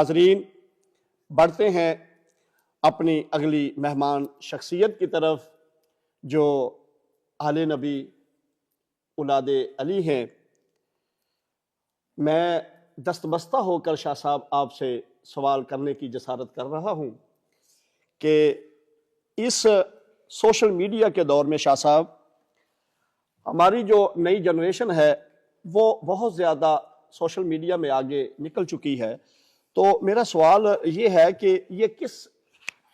ناظرین، بڑھتے ہیں اپنی اگلی مہمان شخصیت کی طرف جو آل نبی اولاد علی ہیں۔ میں دستبستہ ہو کر شاہ صاحب آپ سے سوال کرنے کی جسارت کر رہا ہوں کہ اس سوشل میڈیا کے دور میں شاہ صاحب ہماری جو نئی جنریشن ہے وہ بہت زیادہ سوشل میڈیا میں آگے نکل چکی ہے، تو میرا سوال یہ ہے کہ یہ کس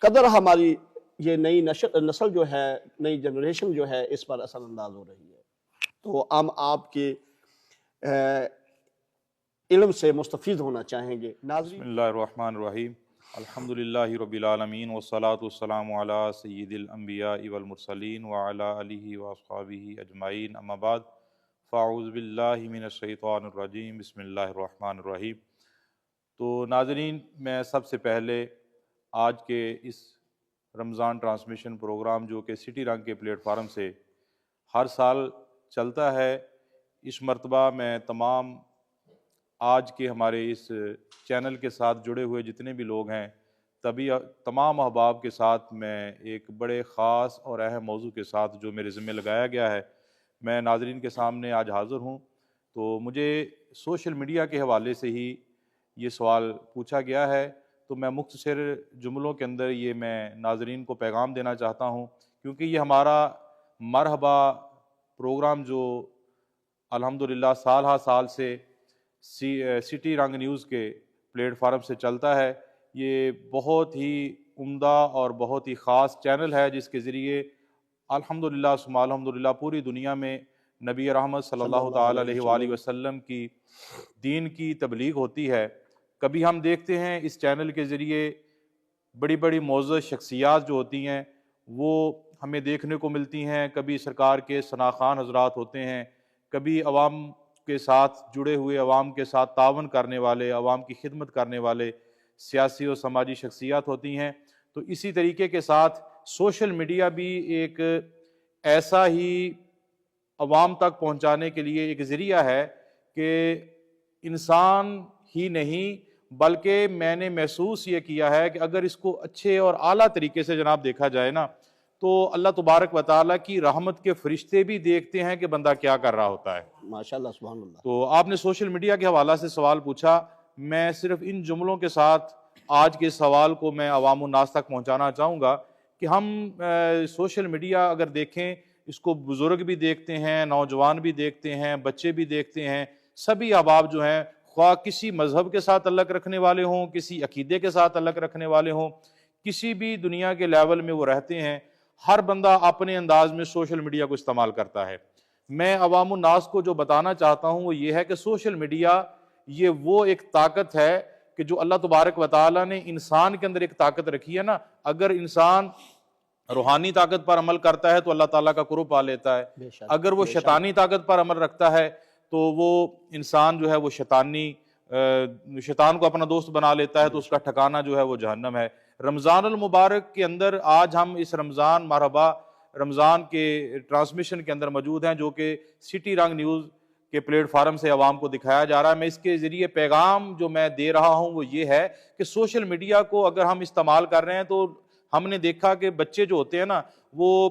قدر ہماری یہ نئی نسل جو ہے، نئی جنریشن جو ہے، اس پر اثر انداز ہو رہی ہے، تو ہم آپ کے علم سے مستفید ہونا چاہیں گے۔ بسم اللہ الرحمن الرحیم، الحمدللہ رب العالمین والصلاة والسلام علی سید الانبیاء والمرسلین وعلی آلہ واصحابہ اجمعین، اما بعد فاعوذ باللہ من الشیطان الرجیم، بسم اللہ الرحمن الرحیم۔ تو ناظرین، میں سب سے پہلے آج کے اس رمضان ٹرانسمیشن پروگرام جو کہ سٹی رنگ کے پلیٹ فارم سے ہر سال چلتا ہے، اس مرتبہ میں تمام آج کے ہمارے اس چینل کے ساتھ جڑے ہوئے جتنے بھی لوگ ہیں تمام احباب کے ساتھ میں ایک بڑے خاص اور اہم موضوع کے ساتھ جو میرے ذمہ لگایا گیا ہے، میں ناظرین کے سامنے آج حاضر ہوں۔ تو مجھے سوشل میڈیا کے حوالے سے ہی یہ سوال پوچھا گیا ہے، تو میں مختصر جملوں کے اندر یہ میں ناظرین کو پیغام دینا چاہتا ہوں، کیونکہ یہ ہمارا مرحبا پروگرام جو الحمدللہ سال ہا سال سے سٹی رنگ نیوز کے پلیٹ فارم سے چلتا ہے، یہ بہت ہی عمدہ اور بہت ہی خاص چینل ہے جس کے ذریعے الحمدللہ ثم الحمدللہ پوری دنیا میں نبی رحمت صلی اللہ تعالیٰ علیہ وآلہ وسلم کی دین کی تبلیغ ہوتی ہے۔ کبھی ہم دیکھتے ہیں اس چینل کے ذریعے بڑی بڑی معزز شخصیات جو ہوتی ہیں وہ ہمیں دیکھنے کو ملتی ہیں، کبھی سرکار کے ثنا خوان حضرات ہوتے ہیں، کبھی عوام کے ساتھ جڑے ہوئے، عوام کے ساتھ تعاون کرنے والے، عوام کی خدمت کرنے والے سیاسی اور سماجی شخصیات ہوتی ہیں۔ تو اسی طریقے کے ساتھ سوشل میڈیا بھی ایک ایسا ہی عوام تک پہنچانے کے لیے ایک ذریعہ ہے کہ انسان ہی نہیں بلکہ میں نے محسوس یہ کیا ہے کہ اگر اس کو اچھے اور اعلیٰ طریقے سے جناب دیکھا جائے نا، تو اللہ تبارک و تعالیٰ کی رحمت کے فرشتے بھی دیکھتے ہیں کہ بندہ کیا کر رہا ہوتا ہے۔ ماشاءاللہ، سبحان اللہ۔ تو آپ نے سوشل میڈیا کے حوالے سے سوال پوچھا، میں صرف ان جملوں کے ساتھ آج کے سوال کو میں عوام الناس تک پہنچانا چاہوں گا کہ ہم سوشل میڈیا اگر دیکھیں، اس کو بزرگ بھی دیکھتے ہیں، نوجوان بھی دیکھتے ہیں، بچے بھی دیکھتے ہیں، سبھی احباب جو ہیں، خواہ کسی مذہب کے ساتھ تعلق رکھنے والے ہوں، کسی عقیدے کے ساتھ تعلق رکھنے والے ہوں، کسی بھی دنیا کے لیول میں وہ رہتے ہیں، ہر بندہ اپنے انداز میں سوشل میڈیا کو استعمال کرتا ہے۔ میں عوام الناس کو جو بتانا چاہتا ہوں وہ یہ ہے کہ سوشل میڈیا یہ وہ ایک طاقت ہے کہ جو اللہ تبارک و تعالیٰ نے انسان کے اندر ایک طاقت رکھی ہے نا، اگر انسان روحانی طاقت پر عمل کرتا ہے تو اللہ تعالیٰ کا قرب پا لیتا ہے، اگر وہ شیطانی طاقت پر عمل رکھتا ہے تو وہ انسان جو ہے وہ شیطان کو اپنا دوست بنا لیتا ہے، تو اس کا ٹھکانہ جو ہے وہ جہنم ہے۔ رمضان المبارک کے اندر آج ہم اس رمضان مرحبا رمضان کے ٹرانسمیشن کے اندر موجود ہیں، جو کہ سٹی رنگ نیوز کے پلیٹ فارم سے عوام کو دکھایا جا رہا ہے۔ میں اس کے ذریعے پیغام جو میں دے رہا ہوں وہ یہ ہے کہ سوشل میڈیا کو اگر ہم استعمال کر رہے ہیں تو ہم نے دیکھا کہ بچے جو ہوتے ہیں نا وہ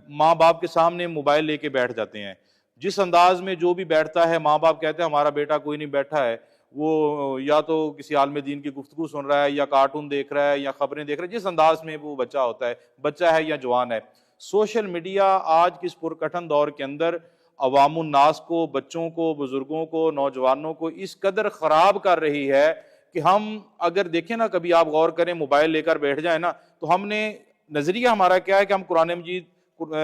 ماں باپ کے سامنے موبائل لے کے بیٹھ جاتے ہیں، جس انداز میں جو بھی بیٹھتا ہے ماں باپ کہتے ہیں ہمارا بیٹا کوئی نہیں بیٹھا ہے، وہ یا تو کسی عالم دین کی گفتگو سن رہا ہے یا کارٹون دیکھ رہا ہے یا خبریں دیکھ رہا ہے، جس انداز میں وہ بچہ ہوتا ہے، بچہ ہے یا جوان ہے۔ سوشل میڈیا آج کے اس پرکٹن دور کے اندر عوام الناس کو، بچوں کو، بزرگوں کو، نوجوانوں کو اس قدر خراب کر رہی ہے کہ ہم اگر دیکھیں نا، کبھی آپ غور کریں، موبائل لے کر بیٹھ جائیں نا، تو ہم نے نظریہ ہمارا کیا ہے کہ ہم قرآن مجید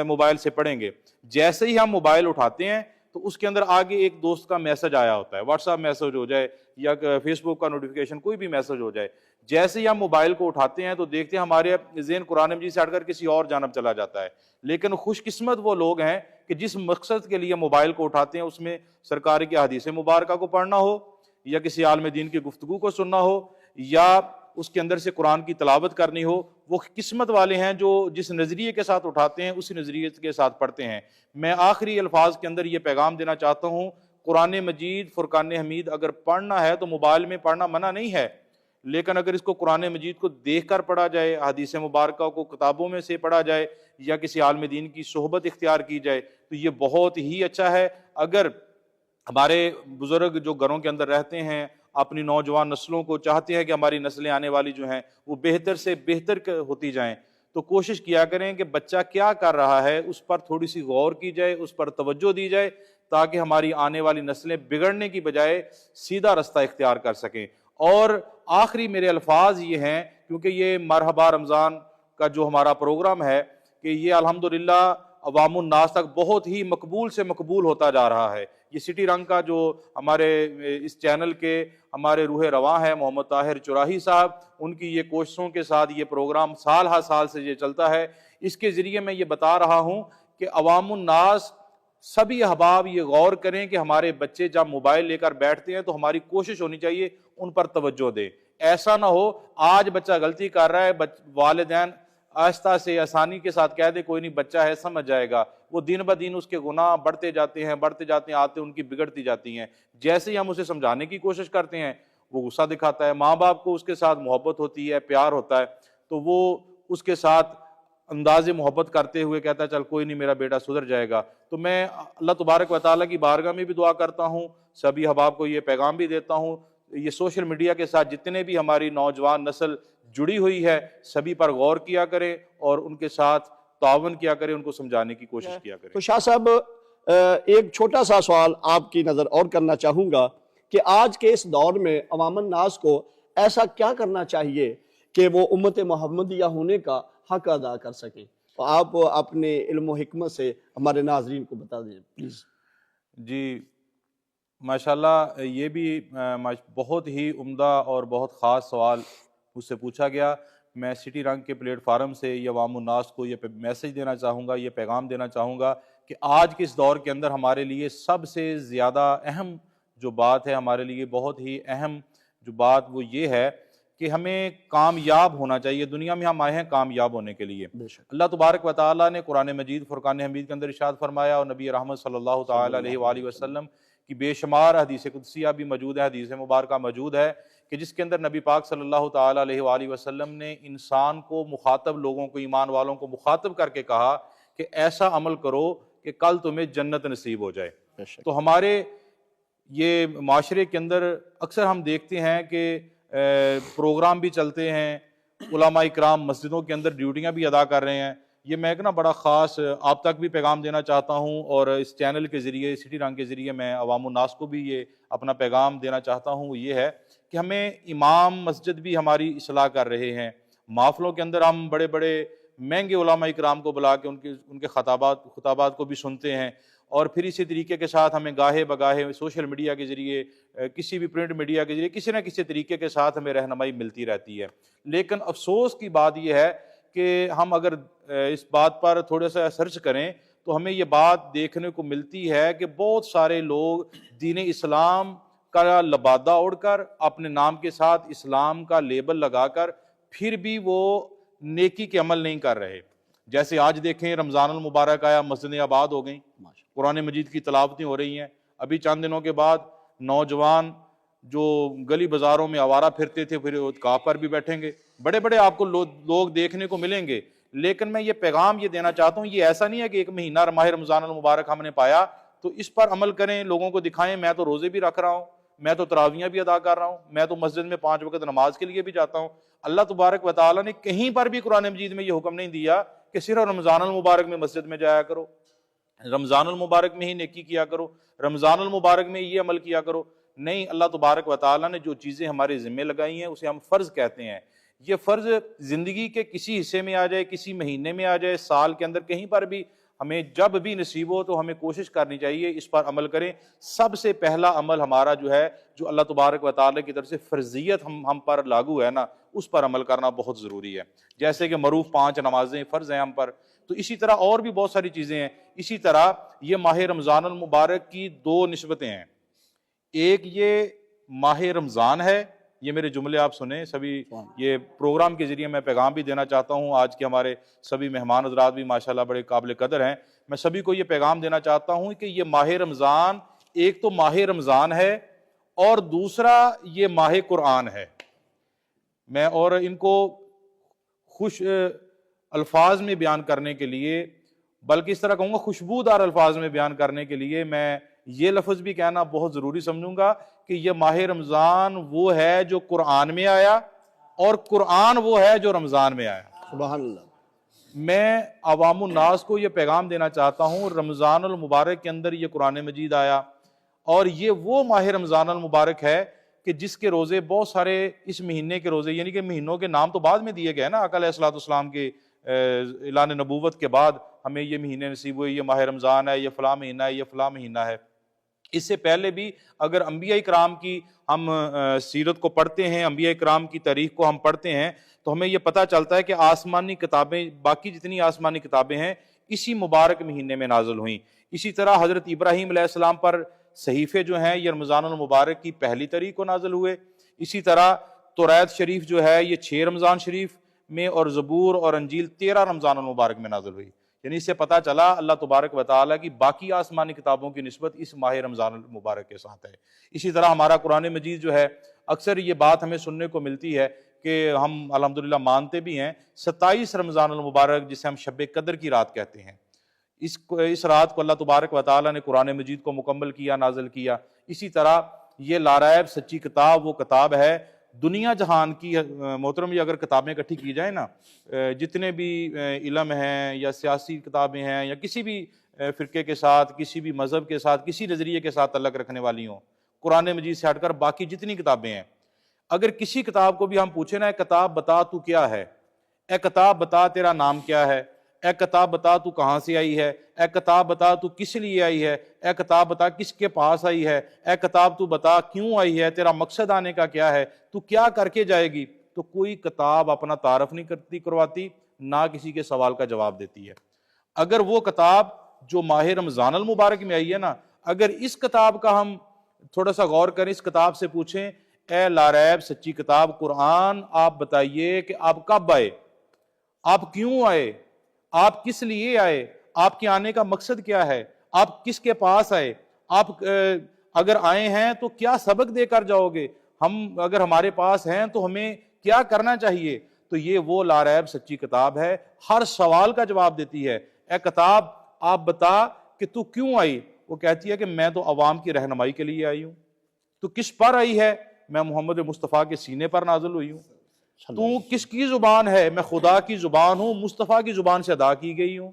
موبائل سے پڑھیں گے، جیسے ہی ہم موبائل اٹھاتے ہیں تو اس کے اندر آگے ایک دوست کا میسج آیا ہوتا ہے، واٹس ایپ میسج ہو جائے یا فیس بک کا نوٹیفیکیشن، کوئی بھی میسج ہو جائے، جیسے ہی ہم موبائل کو اٹھاتے ہیں تو دیکھتے ہیں ہمارے ذہن قرآن مجید سے ہٹ کر کسی اور جانب چلا جاتا ہے۔ لیکن خوش قسمت وہ لوگ ہیں کہ جس مقصد کے لیے موبائل کو اٹھاتے ہیں، اس میں سرکار کی حدیث مبارکہ کو پڑھنا ہو یا کسی عالم دین کی گفتگو کو سننا ہو یا اس کے اندر سے قرآن کی تلاوت کرنی ہو، وہ قسمت والے ہیں جو جس نظریے کے ساتھ اٹھاتے ہیں اسی نظریے کے ساتھ پڑھتے ہیں۔ میں آخری الفاظ کے اندر یہ پیغام دینا چاہتا ہوں، قرآن مجید فرقان حمید اگر پڑھنا ہے تو موبائل میں پڑھنا منع نہیں ہے، لیکن اگر اس کو قرآن مجید کو دیکھ کر پڑھا جائے، حدیث مبارکہ کو کتابوں میں سے پڑھا جائے یا کسی عالم دین کی صحبت اختیار کی جائے تو یہ بہت ہی اچھا ہے۔ اگر ہمارے بزرگ جو گھروں کے اندر رہتے ہیں اپنی نوجوان نسلوں کو چاہتے ہیں کہ ہماری نسلیں آنے والی جو ہیں وہ بہتر سے بہتر ہوتی جائیں، تو کوشش کیا کریں کہ بچہ کیا کر رہا ہے اس پر تھوڑی سی غور کی جائے، اس پر توجہ دی جائے، تاکہ ہماری آنے والی نسلیں بگڑنے کی بجائے سیدھا رستہ اختیار کر سکیں۔ اور آخری میرے الفاظ یہ ہیں، کیونکہ یہ مرحبا رمضان کا جو ہمارا پروگرام ہے کہ یہ الحمدللہ عوام الناس تک بہت ہی مقبول سے مقبول ہوتا جا رہا ہے۔ یہ سٹی رنگ کا جو ہمارے اس چینل کے ہمارے روح رواں ہے محمد طاہر چراہی صاحب، ان کی یہ کوششوں کے ساتھ یہ پروگرام سال ہر سال سے یہ چلتا ہے۔ اس کے ذریعے میں یہ بتا رہا ہوں کہ عوام الناس سبھی احباب یہ غور کریں کہ ہمارے بچے جب موبائل لے کر بیٹھتے ہیں تو ہماری کوشش ہونی چاہیے ان پر توجہ دیں۔ ایسا نہ ہو آج بچہ غلطی کر رہا ہے، والدین آہستہ سے آسانی کے ساتھ کہہ دے کوئی نہیں بچہ ہے سمجھ جائے گا، وہ دن بہ دن اس کے گناہ بڑھتے جاتے ہیں آتے ان کی بگڑتی جاتی ہیں۔ جیسے ہی ہم اسے سمجھانے کی کوشش کرتے ہیں وہ غصہ دکھاتا ہے، ماں باپ کو اس کے ساتھ محبت ہوتی ہے، پیار ہوتا ہے، تو وہ اس کے ساتھ انداز محبت کرتے ہوئے کہتا ہے چل کوئی نہیں میرا بیٹا سدھر جائے گا۔ تو میں اللہ تبارک و تعالیٰ کی بارگاہ میں بھی دعا کرتا ہوں، سبھی احباب کو یہ پیغام بھی دیتا ہوں، یہ سوشل میڈیا کے ساتھ جتنے بھی ہماری نوجوان نسل جڑی ہوئی ہے سبھی پر غور کیا کریں اور ان کے ساتھ تعاون کیا کریں، ان کو سمجھانے کی کوشش کیا کریں۔ تو شاہ صاحب ایک چھوٹا سا سوال آپ کی نظر اور کرنا چاہوں گا کہ آج کے اس دور میں عوام الناس کو ایسا کیا کرنا چاہیے کہ وہ امت محمدیہ ہونے کا حق ادا کر سکیں؟ تو آپ اپنے علم و حکمت سے ہمارے ناظرین کو بتا دیں پلیز۔ جی ماشاءاللہ، یہ بھی بہت ہی عمدہ اور بہت خاص سوال مجھ سے پوچھا گیا۔ میں سٹی رنگ کے پلیٹ فارم سے یہ عوام الناس کو یہ میسج دینا چاہوں گا، یہ پیغام دینا چاہوں گا کہ آج کے اس دور کے اندر ہمارے لیے سب سے زیادہ اہم جو بات ہے، ہمارے لیے بہت ہی اہم جو بات وہ یہ ہے کہ ہمیں کامیاب ہونا چاہیے۔ دنیا میں ہم آئے ہیں کامیاب ہونے کے لیے۔ اللہ تبارک و تعالیٰ نے قرآن مجید فرقان حمید کے اندر ارشاد فرمایا اور نبی رحمت صلی اللہ تعالیٰ علیہ وآلہ وسلم کی بے شمار حدیث قدسیہ بھی موجود ہے، حدیث مبارکہ موجود ہے کہ جس کے اندر نبی پاک صلی اللہ تعالیٰ علیہ وآلہ وسلم نے انسان کو مخاطب لوگوں کو، ایمان والوں کو مخاطب کر کے کہا کہ ایسا عمل کرو کہ کل تمہیں جنت نصیب ہو جائے۔ تو ہمارے یہ معاشرے کے اندر اکثر ہم دیکھتے ہیں کہ پروگرام بھی چلتے ہیں، علماء اکرام مسجدوں کے اندر ڈیوٹیاں بھی ادا کر رہے ہیں۔ یہ میں ایک بڑا خاص آپ تک بھی پیغام دینا چاہتا ہوں اور اس چینل کے ذریعے، سٹی رنگ کے ذریعے میں عوام الناس کو بھی یہ اپنا پیغام دینا چاہتا ہوں، وہ یہ ہے کہ ہمیں امام مسجد بھی ہماری اصلاح کر رہے ہیں۔ محفلوں کے اندر ہم بڑے بڑے مہنگے علماء اکرام کو بلا کے ان کے خطابات کو بھی سنتے ہیں، اور پھر اسی طریقے کے ساتھ ہمیں گاہے بگاہے سوشل میڈیا کے ذریعے، کسی بھی پرنٹ میڈیا کے ذریعے کسی نہ کسی طریقے کے ساتھ ہمیں رہنمائی ملتی رہتی ہے۔ لیکن افسوس کی بات یہ ہے کہ ہم اگر اس بات پر تھوڑا سا سرچ کریں تو ہمیں یہ بات دیکھنے کو ملتی ہے کہ بہت سارے لوگ دین اسلام کا لبادہ اوڑھ کر، اپنے نام کے ساتھ اسلام کا لیبل لگا کر، پھر بھی وہ نیکی کے عمل نہیں کر رہے۔ جیسے آج دیکھیں رمضان المبارک آیا، مسجدیں آباد ہو گئیں، قرآن مجید کی تلاوتیں ہو رہی ہیں۔ ابھی چند دنوں کے بعد نوجوان جو گلی بازاروں میں آوارہ پھرتے تھے پھر اعتکاف پر بھی بیٹھیں گے، بڑے بڑے آپ کو لوگ دیکھنے کو ملیں گے۔ لیکن میں یہ پیغام یہ دینا چاہتا ہوں، یہ ایسا نہیں ہے کہ ایک مہینہ ماہ رمضان المبارک ہم نے پایا تو اس پر عمل کریں، لوگوں کو دکھائیں میں تو روزے بھی رکھ رہا ہوں، میں تو تراویحیں بھی ادا کر رہا ہوں، میں تو مسجد میں 5 وقت نماز کے لیے بھی جاتا ہوں۔ اللہ تبارک و تعالیٰ نے کہیں پر بھی قرآن مجید میں یہ حکم نہیں دیا کہ صرف رمضان المبارک میں مسجد میں جایا کرو، رمضان المبارک میں ہی نیکی کیا کرو، رمضان المبارک میں یہ عمل کیا کرو۔ نہیں، اللہ تبارک و تعالیٰ نے جو چیزیں ہمارے ذمہ لگائی ہیں اسے ہم فرض کہتے ہیں۔ یہ فرض زندگی کے کسی حصے میں آ جائے، کسی مہینے میں آ جائے، سال کے اندر کہیں پر بھی ہمیں جب بھی نصیب ہو تو ہمیں کوشش کرنی چاہیے اس پر عمل کریں۔ سب سے پہلا عمل ہمارا جو ہے، جو اللہ تبارک و تعالیٰ کی طرف سے فرضیت ہم پر لاگو ہے نا، اس پر عمل کرنا بہت ضروری ہے۔ جیسے کہ معروف 5 نمازیں فرض ہیں ہم پر، تو اسی طرح اور بھی بہت ساری چیزیں ہیں۔ اسی طرح یہ ماہ رمضان المبارک کی 2 نسبتیں ہیں۔ ایک یہ ماہ رمضان ہے، یہ میرے جملے آپ سنیں سبھی، یہ پروگرام کے ذریعے میں پیغام بھی دینا چاہتا ہوں۔ آج کے ہمارے سبھی مہمان حضرات بھی ماشاءاللہ بڑے قابل قدر ہیں، میں سبھی کو یہ پیغام دینا چاہتا ہوں کہ یہ ماہ رمضان، ایک تو ماہ رمضان ہے اور دوسرا یہ ماہ قرآن ہے۔ میں اور ان کو خوش الفاظ میں بیان کرنے کے لیے، بلکہ اس طرح کہوں گا خوشبودار الفاظ میں بیان کرنے کے لیے میں یہ لفظ بھی کہنا بہت ضروری سمجھوں گا کہ یہ ماہ رمضان وہ ہے جو قرآن میں آیا، اور قرآن وہ ہے جو رمضان میں آیا۔ سبحان اللہ۔ میں عوام الناس کو یہ پیغام دینا چاہتا ہوں، رمضان المبارک کے اندر یہ قرآن مجید آیا، اور یہ وہ ماہ رمضان المبارک ہے کہ جس کے روزے بہت سارے اس مہینے کے روزے، یعنی کہ مہینوں کے نام تو بعد میں دیے گئے نا، آقا علیہ الصلوۃ والسلام کے اعلان نبوت کے بعد ہمیں یہ مہینے نصیب ہوئے، یہ ماہ رمضان ہے، یہ فلاں مہینہ ہے، یہ فلاں مہینہ ہے۔ اس سے پہلے بھی اگر انبیاء کرام کی ہم سیرت کو پڑھتے ہیں، انبیاء کرام کی تاریخ کو ہم پڑھتے ہیں، تو ہمیں یہ پتہ چلتا ہے کہ آسمانی کتابیں، باقی جتنی آسمانی کتابیں ہیں اسی مبارک مہینے میں نازل ہوئیں۔ اسی طرح حضرت ابراہیم علیہ السلام پر صحیفے جو ہیں یہ رمضان المبارک کی 1 تاریخ کو نازل ہوئے۔ اسی طرح توریت شریف جو ہے یہ 6 رمضان شریف میں، اور زبور اور انجیل 13 رمضان المبارک میں نازل ہوئی۔ یعنی اس سے پتہ چلا اللہ تبارک و تعالیٰ کی باقی آسمانی کتابوں کی نسبت اس ماہ رمضان المبارک کے ساتھ ہے۔ اسی طرح ہمارا قرآن مجید جو ہے، اکثر یہ بات ہمیں سننے کو ملتی ہے کہ ہم الحمدللہ مانتے بھی ہیں، 27 رمضان المبارک جسے ہم شب قدر کی رات کہتے ہیں، اس رات کو اللہ تبارک و تعالیٰ نے قرآن مجید کو مکمل کیا، نازل کیا۔ اسی طرح یہ لاریب سچی کتاب وہ کتاب ہے دنیا جہان کی، محترم یہ اگر کتابیں اکٹھی کی جائیں نا، جتنے بھی علم ہیں یا سیاسی کتابیں ہیں یا کسی بھی فرقے کے ساتھ، کسی بھی مذہب کے ساتھ، کسی نظریے کے ساتھ تعلق رکھنے والی ہوں، قرآن مجید سے ہٹ کر باقی جتنی کتابیں ہیں، اگر کسی کتاب کو بھی ہم پوچھیں نا، اے کتاب بتا تو کیا ہے، اے کتاب بتا تیرا نام کیا ہے، اے کتاب بتا تو کہاں سے آئی ہے، اے کتاب بتا تو کس لیے آئی ہے، اے کتاب بتا کس کے پاس آئی ہے، اے کتاب تو بتا کیوں آئی ہے، تیرا مقصد آنے کا کیا ہے، تو کیا کر کے جائے گی، تو کوئی کتاب اپنا تعارف نہیں کرواتی، نہ کسی کے سوال کا جواب دیتی ہے۔ اگر وہ کتاب جو ماہ رمضان المبارک میں آئی ہے نا، اگر اس کتاب کا ہم تھوڑا سا غور کریں، اس کتاب سے پوچھیں، اے لاریب سچی کتاب قرآن، آپ بتائیے کہ آپ کب آئے، آپ کیوں آئے، آپ کس لیے آئے، آپ کے آنے کا مقصد کیا ہے، آپ کس کے پاس آئے، آپ اگر آئے ہیں تو کیا سبق دے کر جاؤ گے، ہم اگر ہمارے پاس ہیں تو ہمیں کیا کرنا چاہیے۔ تو یہ وہ لاریب سچی کتاب ہے، ہر سوال کا جواب دیتی ہے۔ اے کتاب آپ بتا کہ تو کیوں آئی، وہ کہتی ہے کہ میں تو عوام کی رہنمائی کے لیے آئی ہوں۔ تو کس پر آئی ہے، میں محمد مصطفیٰ کے سینے پر نازل ہوئی ہوں۔ تو کس کی زبان ہے، میں خدا کی زبان ہوں، مصطفیٰ کی زبان سے ادا کی گئی ہوں۔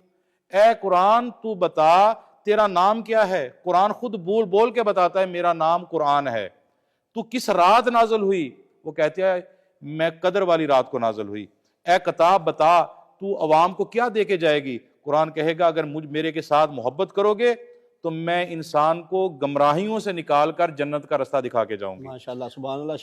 اے قرآن تو بتا تیرا نام کیا ہے، قرآن خود بول بول کے بتاتا ہے میرا نام قرآن ہے۔ تو کس رات نازل ہوئی، وہ کہتے ہیں میں قدر والی رات کو نازل ہوئی۔ اے کتاب بتا تو عوام کو کیا دے کے جائے گی، قرآن کہے گا اگر میرے کے ساتھ محبت کرو گے تو میں انسان کو گمراہیوں سے نکال کر جنت کا رستہ دکھا کے جاؤں گی۔ ماشاءاللہ، سبحان اللہ۔